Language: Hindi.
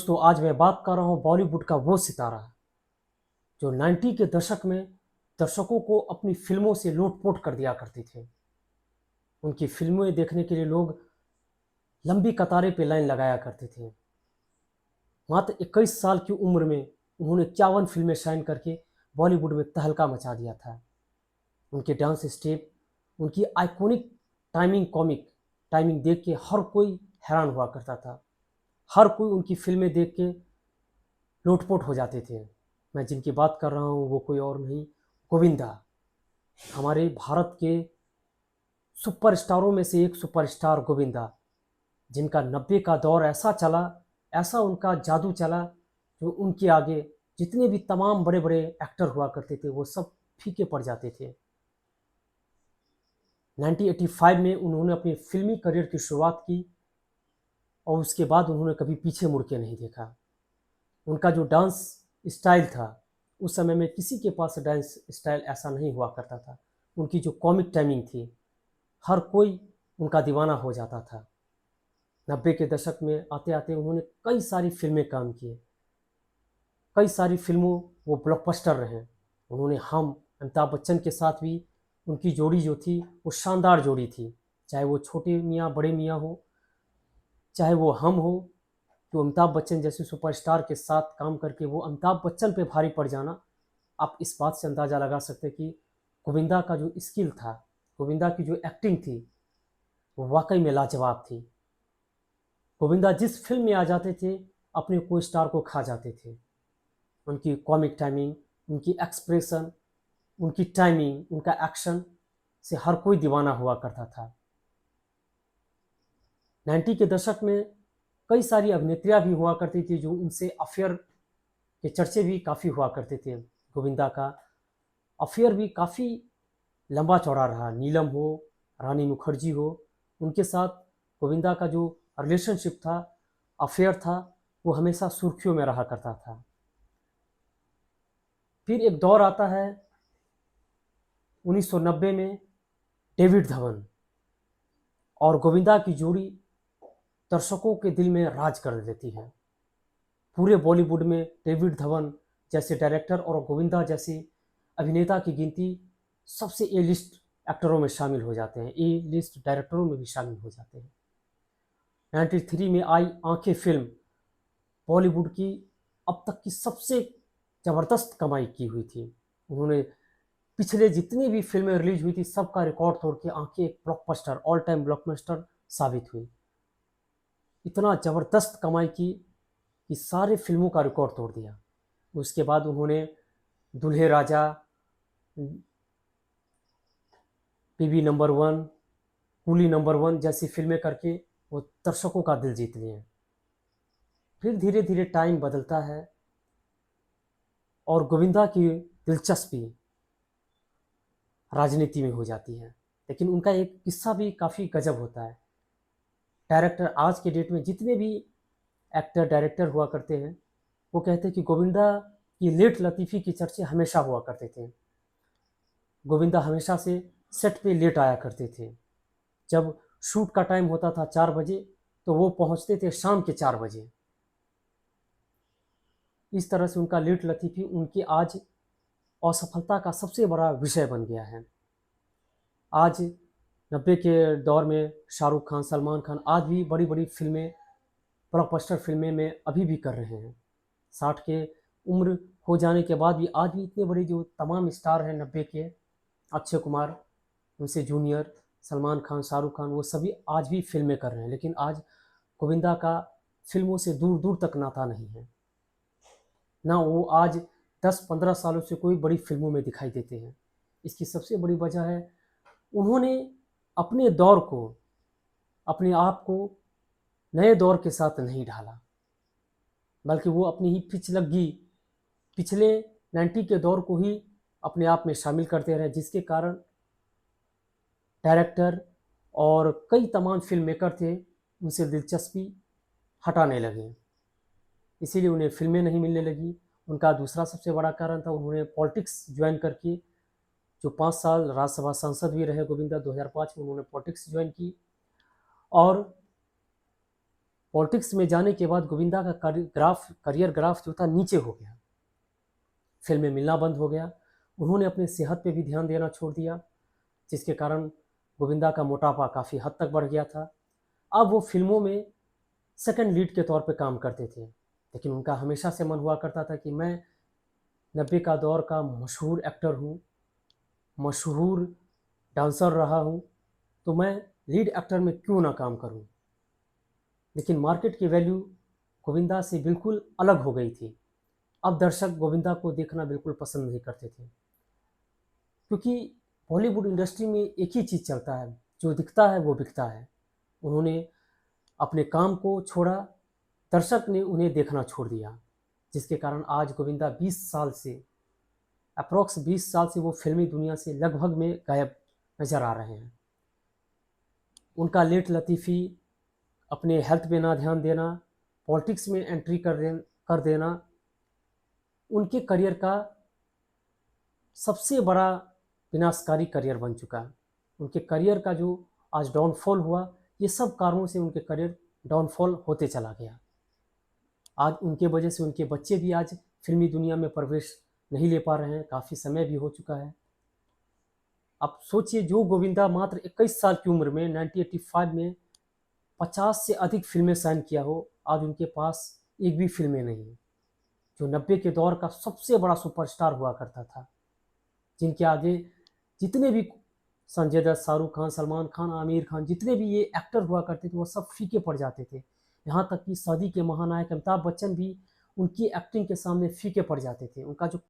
दोस्तों, आज मैं बात कर रहा हूँ बॉलीवुड का वो सितारा जो 90 के दशक में दर्शकों को अपनी फिल्मों से लूट-पोट कर दिया करते थे। उनकी फिल्में देखने के लिए लोग लंबी कतारें पे लाइन लगाया करते थे। मात्र 21 साल की उम्र में उन्होंने 51 फिल्में साइन करके बॉलीवुड में तहलका मचा दिया था। उनके डांस स्टेप, उनकी आइकॉनिक टाइमिंग देख के हर कोई हैरान हुआ करता था। हर कोई उनकी फिल्में देख के लोटपोट हो जाते थे। मैं जिनकी बात कर रहा हूँ वो कोई और नहीं, गोविंदा। हमारे भारत के सुपरस्टारों में से एक सुपरस्टार गोविंदा, जिनका 90 का दौर ऐसा चला, ऐसा उनका जादू चला, जो उनके आगे जितने भी तमाम बड़े बड़े एक्टर हुआ करते थे वो सब फीके पड़ जाते थे। 1985 में उन्होंने अपनी फिल्मी करियर की शुरुआत की और उसके बाद उन्होंने कभी पीछे मुड़ के नहीं देखा। उनका जो डांस स्टाइल था, उस समय में किसी के पास डांस स्टाइल ऐसा नहीं हुआ करता था। उनकी जो कॉमिक टाइमिंग थी, हर कोई उनका दीवाना हो जाता था। 90 के दशक में आते-आते उन्होंने कई सारी फ़िल्में काम किए। कई सारी फ़िल्मों वो ब्लॉकबस्टर रहे। उन्होंने अमिताभ बच्चन के साथ भी उनकी जोड़ी जो थी, वो शानदार जोड़ी थी। चाहे वो छोटे मियाँ, बड़े मियाँ हों, चाहे वो हम हो, तो अमिताभ बच्चन जैसे सुपरस्टार के साथ काम करके वो अमिताभ बच्चन पे भारी पड़ जाना, आप इस बात से अंदाज़ा लगा सकते हैं कि गोविंदा का जो स्किल था, गोविंदा की जो एक्टिंग थी, वो वाक़ई में लाजवाब थी। गोविंदा जिस फ़िल्म में आ जाते थे, अपने को स्टार को खा जाते थे। उनकी कॉमिक टाइमिंग, उनकी एक्सप्रेशन, उनकी टाइमिंग, उनका एक्शन से हर कोई दीवाना हुआ करता था। 90 के दशक में कई सारी अभिनेत्रियाँ भी हुआ करती थी जो उनसे अफ़ेयर के चर्चे भी काफ़ी हुआ करते थे। गोविंदा का अफ़ेयर भी काफ़ी लंबा चौड़ा रहा। नीलम हो, रानी मुखर्जी हो, उनके साथ गोविंदा का जो रिलेशनशिप था, अफ़ेयर था, वो हमेशा सुर्खियों में रहा करता था। फिर एक दौर आता है 1990 में, डेविड धवन और गोविंदा की जोड़ी दर्शकों के दिल में राज कर देती है। पूरे बॉलीवुड में डेविड धवन जैसे डायरेक्टर और गोविंदा जैसे अभिनेता की गिनती सबसे ए लिस्ट एक्टरों में शामिल हो जाते हैं, ए लिस्ट डायरेक्टरों में भी शामिल हो जाते हैं। 93 में आई आंखें फिल्म बॉलीवुड की अब तक की सबसे ज़बरदस्त कमाई की हुई थी। उन्होंने पिछले जितनी भी फिल्में रिलीज हुई थी सबका रिकॉर्ड तोड़ के आंखें एक ब्लॉकबस्टर, ऑल टाइम ब्लॉकबस्टर साबित हुई। इतना ज़बरदस्त कमाई की कि सारे फिल्मों का रिकॉर्ड तोड़ दिया। उसके बाद उन्होंने Dulhe Raja, Biwi number one, coolie number one जैसी फिल्में करके वो दर्शकों का दिल जीत लिए। फिर धीरे धीरे टाइम बदलता है और गोविंदा की दिलचस्पी राजनीति में हो जाती है। लेकिन उनका एक किस्सा भी काफ़ी गजब होता है। डायरेक्टर आज के डेट में जितने भी एक्टर डायरेक्टर हुआ करते हैं, वो कहते हैं कि गोविंदा की लेट लतीफ़ी की चर्चे हमेशा हुआ करते थे। गोविंदा हमेशा से सेट पे लेट आया करते थे। जब शूट का टाइम होता था 4 बजे, तो वो पहुंचते थे शाम के 4 बजे। इस तरह से उनका लेट लतीफ़ी उनकी आज असफलता का सबसे बड़ा विषय बन गया है। आज 90 के दौर में शाहरुख खान, सलमान खान आज भी बड़ी-बड़ी फ़िल्में, ब्लॉकबस्टर फ़िल्में में अभी भी कर रहे हैं। 60 के उम्र हो जाने के बाद भी आज भी इतने बड़े जो तमाम स्टार हैं 90 के, अक्षय कुमार, उनसे जूनियर, सलमान खान, शाहरुख खान, वो सभी आज भी फ़िल्में कर रहे हैं। लेकिन आज गोविंदा का फ़िल्मों से दूर-दूर तक नाता नहीं है। ना वो आज 10-15 सालों से कोई बड़ी फ़िल्मों में दिखाई देते हैं। इसकी सबसे बड़ी वजह है, उन्होंने अपने दौर को, अपने आप को नए दौर के साथ नहीं ढाला, बल्कि वो अपनी ही पिछलग्गी, पिछले 90 के दौर को ही अपने आप में शामिल करते रहे, जिसके कारण डायरेक्टर और कई तमाम फ़िल्म मेकर थे, उनसे दिलचस्पी हटाने लगे। इसीलिए उन्हें फ़िल्में नहीं मिलने लगी। उनका दूसरा सबसे बड़ा कारण था, उन्होंने पॉलिटिक्स जॉइन करके, जो 5 साल राज्यसभा सांसद भी रहे गोविंदा, 2005 में उन्होंने पॉलिटिक्स जॉइन की और पॉलिटिक्स में जाने के बाद गोविंदा का करियर ग्राफ जो था नीचे हो गया, फिल्में मिलना बंद हो गया। उन्होंने अपने सेहत पे भी ध्यान देना छोड़ दिया, जिसके कारण गोविंदा का मोटापा काफ़ी हद तक बढ़ गया था। अब वो फिल्मों में सेकंड लीड के तौर पे काम करते थे, लेकिन उनका हमेशा से मन हुआ करता था कि मैं 90 का दौर का मशहूर एक्टर हूँ, मशहूर डांसर रहा हूँ, तो मैं लीड एक्टर में क्यों ना काम करूँ। लेकिन मार्केट की वैल्यू गोविंदा से बिल्कुल अलग हो गई थी। अब दर्शक गोविंदा को देखना बिल्कुल पसंद नहीं करते थे, क्योंकि बॉलीवुड इंडस्ट्री में एक ही चीज़ चलता है, जो दिखता है वो बिकता है। उन्होंने अपने काम को छोड़ा, दर्शक ने उन्हें देखना छोड़ दिया, जिसके कारण आज गोविंदा 20 साल से अप्रॉक्स 20 साल से वो फिल्मी दुनिया से लगभग में गायब नज़र आ रहे हैं। उनका लेट लतीफ़ी, अपने हेल्थ पे ना ध्यान देना, पॉलिटिक्स में एंट्री कर देना उनके करियर का सबसे बड़ा विनाशकारी करियर बन चुका है। उनके करियर का जो आज डाउनफॉल हुआ, ये सब कारणों से उनके करियर डाउनफॉल होते चला गया। आज उनके वजह से उनके बच्चे भी आज फिल्मी दुनिया में प्रवेश नहीं ले पा रहे हैं, काफ़ी समय भी हो चुका है। अब सोचिए, जो गोविंदा मात्र 21 साल की उम्र में 1985 में 50 से अधिक फिल्में साइन किया हो, आज उनके पास एक भी फिल्में नहीं है। जो 90 के दौर का सबसे बड़ा सुपरस्टार हुआ करता था, जिनके आगे जितने भी संजय दत्त, शाहरुख खान, सलमान खान, आमिर खान, जितने भी ये एक्टर हुआ करते थे, वो सब फीके पड़ जाते थे। यहाँ तक कि सदी के महानायक अमिताभ बच्चन भी उनकी एक्टिंग के सामने फीके पड़ जाते थे। उनका जो